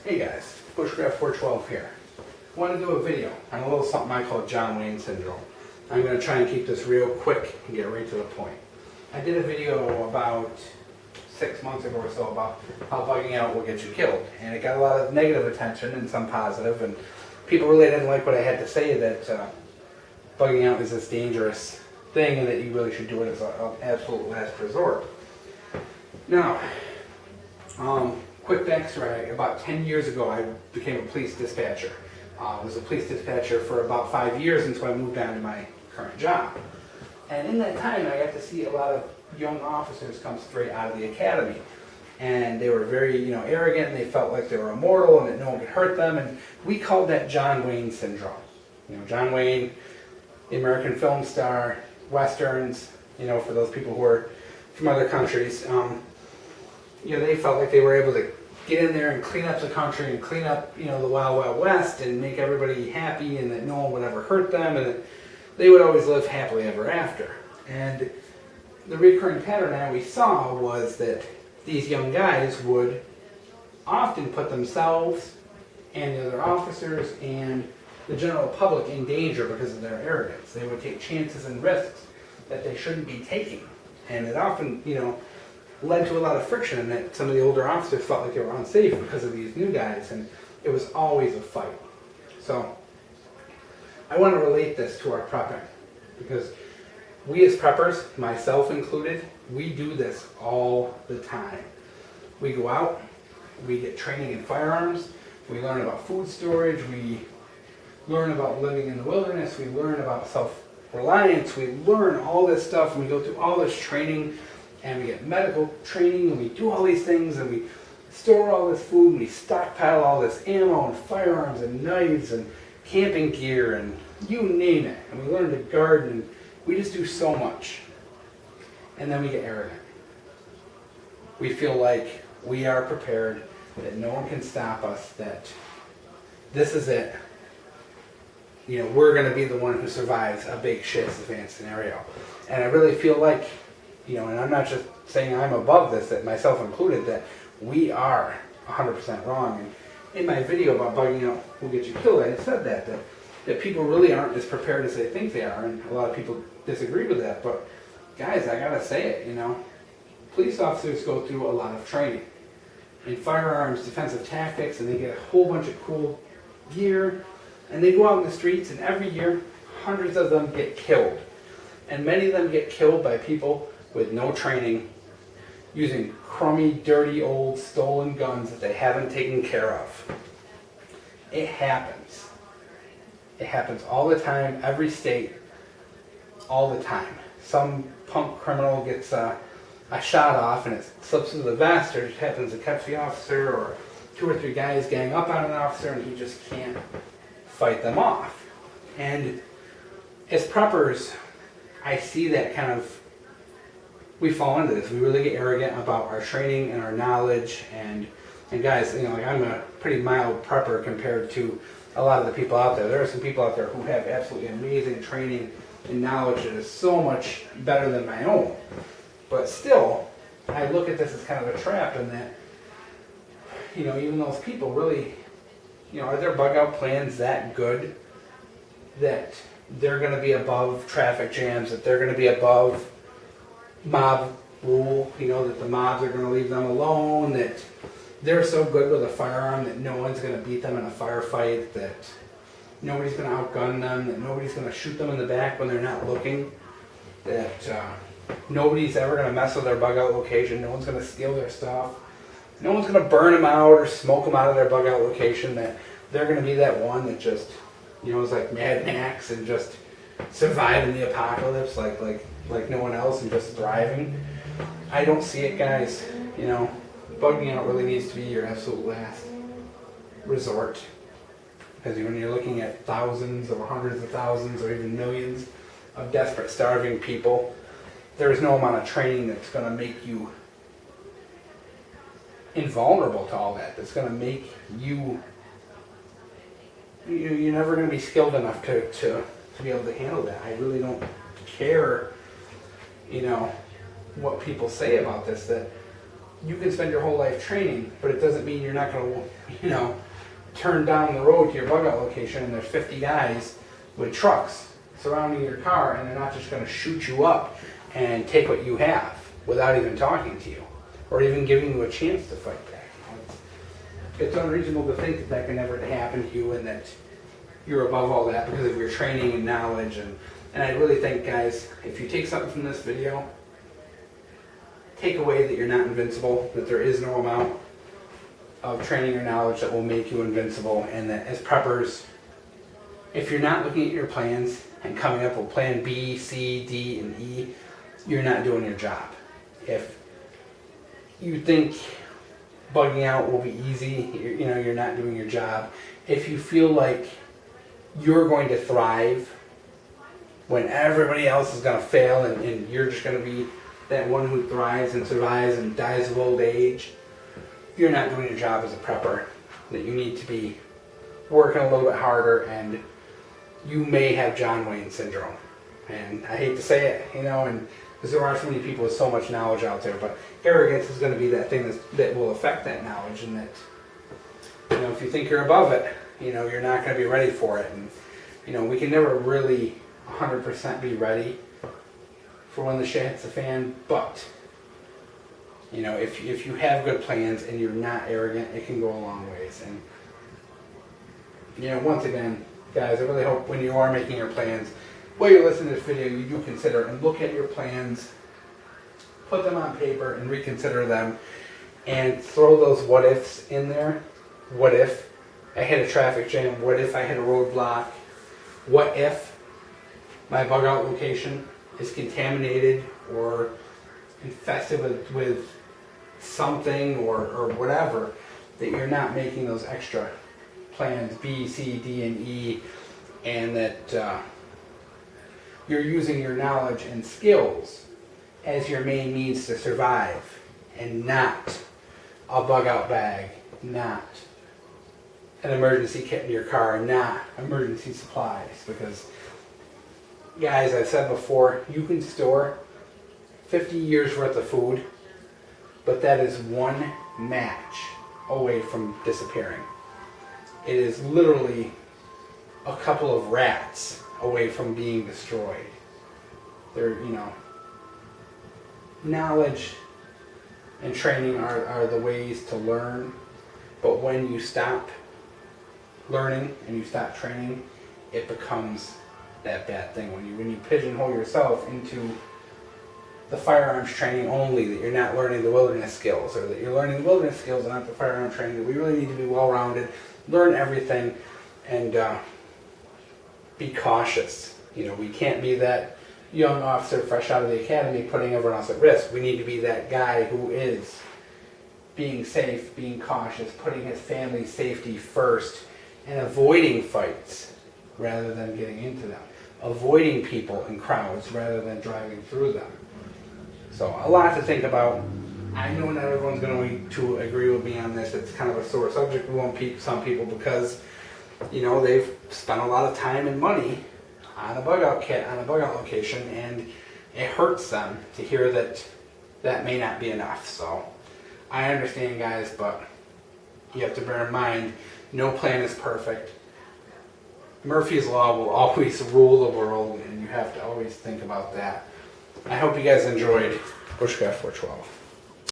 Hey guys, Bushcraft 412 here. I want to do a video on a little something I call John Wayne syndrome. I'm going to try and keep this real quick and get right to the point. I did a video about 6 months ago or so about how bugging out will get you killed, and it got a lot of negative attention and some positive, and people really didn't like what I had to say, that bugging out is this dangerous thing and that you really should do it as an absolute last resort. Now, quick backstory, about 10 years ago I became a police dispatcher. I was a police dispatcher for about 5 years until I moved on to my current job. And in that time I got to see a lot of young officers come straight out of the academy. And they were very, arrogant, and they felt like they were immortal and that no one could hurt them. And we called that John Wayne syndrome. John Wayne, the American film star, Westerns, for those people who are from other countries, they felt like they were able to get in there and clean up the country and clean up, the Wild Wild West and make everybody happy, and that no one would ever hurt them, and that they would always live happily ever after. And the recurring pattern that we saw was that these young guys would often put themselves and the other officers and the general public in danger because of their arrogance. They would take chances and risks that they shouldn't be taking. And it often, led to a lot of friction, and that some of the older officers felt like they were unsafe because of these new guys, and it was always a fight. So I want to relate this to our prepping, because we as preppers, myself included, we do this all the time. We go out, we get training in firearms, we learn about food storage, we learn about living in the wilderness, we learn about self-reliance, we learn all this stuff, and we go through all this training, and we get medical training, and we do all these things, and we store all this food, and we stockpile all this ammo and firearms and knives and camping gear and you name it. And we learn to garden, and we just do so much. And then we get arrogant. We feel like we are prepared, that no one can stop us, that this is it. We're going to be the one who survives a big shit advanced scenario. And I really feel like, and I'm not just saying I'm above this, that myself included, that we are 100% wrong. And in my video about bugging out will get you killed, I said that people really aren't as prepared as they think they are, and a lot of people disagree with that. But guys, I gotta say it, police officers go through a lot of training in firearms, defensive tactics, and they get a whole bunch of cool gear, and they go out in the streets, and every year hundreds of them get killed. And many of them get killed by people with no training, using crummy, dirty, old, stolen guns that they haven't taken care of. It happens. It happens all the time, every state, all the time. Some punk criminal gets a shot off and it slips into the vest, or just happens to catch the officer, or 2 or 3 guys gang up on an officer and he just can't fight them off. And as preppers, I see that kind of, we fall into this. We really get arrogant about our training and our knowledge, and guys, I'm a pretty mild prepper compared to a lot of the people out there. There are some people out there who have absolutely amazing training and knowledge that is so much better than my own. But still, I look at this as kind of a trap, in that, even those people really, are their bug out plans that good that they're going to be above traffic jams, that they're going to be above mob rule, that the mobs are going to leave them alone, that they're so good with a firearm that no one's going to beat them in a firefight, that nobody's going to outgun them, that nobody's going to shoot them in the back when they're not looking, that nobody's ever going to mess with their bug out location, no one's going to steal their stuff, no one's going to burn them out or smoke them out of their bug out location, that they're going to be that one that just, is like Mad Max and just survive in the apocalypse like no one else and just thriving. I don't see it, guys. Bugging out really needs to be your absolute last resort. Because when you're looking at thousands or hundreds of thousands or even millions of desperate, starving people, there is no amount of training that's going to make you invulnerable to all that. That's going to make you, you're never going to be skilled enough to be able to handle that. I really don't care, what people say about this, that you can spend your whole life training, but it doesn't mean you're not going to, turn down the road to your bug out location and there's 50 guys with trucks surrounding your car, and they're not just going to shoot you up and take what you have without even talking to you or even giving you a chance to fight back. It's unreasonable to think that that can never happen to you and that you're above all that because of your training and knowledge. And I really think, guys, if you take something from this video, take away that you're not invincible, that there is no amount of training or knowledge that will make you invincible, and that as preppers, if you're not looking at your plans and coming up with plan B, C, D, and E, you're not doing your job. If you think bugging out will be easy, you're not doing your job. If you feel like you're going to thrive when everybody else is going to fail and you're just going to be that one who thrives and survives and dies of old age, you're not doing your job as a prepper. That you need to be working a little bit harder, and you may have John Wayne syndrome. And I hate to say it, and because there are so many people with so much knowledge out there, but arrogance is going to be that thing that will affect that knowledge, and that, if you think you're above it, you're not going to be ready for it. And, we can never really 100% be ready for when the shit hits the fan, but, if you have good plans and you're not arrogant, it can go a long ways. And, once again, guys, I really hope when you are making your plans, while you're listening to this video, you do consider and look at your plans, put them on paper and reconsider them, and throw those what ifs in there. What if I hit a traffic jam? What if I hit a roadblock? What if my bug out location is contaminated or infested with something or whatever, that you're not making those extra plans B, C, D, and E, and that you're using your knowledge and skills as your main means to survive, and not a bug out bag, not an emergency kit in your car, not emergency supplies. Because, guys, I've said before, you can store 50 years worth of food, but that is one match away from disappearing. It is literally a couple of rats away from being destroyed. They're, knowledge and training are the ways to learn, but when you stop learning and you stop training, it becomes that bad thing. When you pigeonhole yourself into the firearms training only, that you're not learning the wilderness skills, or that you're learning the wilderness skills and not the firearm training, that we really need to be well-rounded, learn everything, and be cautious. We can't be that young officer fresh out of the academy putting everyone else at risk. We need to be that guy who is being safe, being cautious, putting his family's safety first, and avoiding fights rather than getting into them. Avoiding people in crowds rather than driving through them. So a lot to think about. I know not everyone's going to agree with me on this. It's kind of a sore subject with some people because, they've spent a lot of time and money on a bug out kit, on a bug out location, and it hurts them to hear that may not be enough. So I understand, guys, but you have to bear in mind, no plan is perfect. Murphy's Law will always rule the world, and you have to always think about that. I hope you guys enjoyed Bushcraft 412.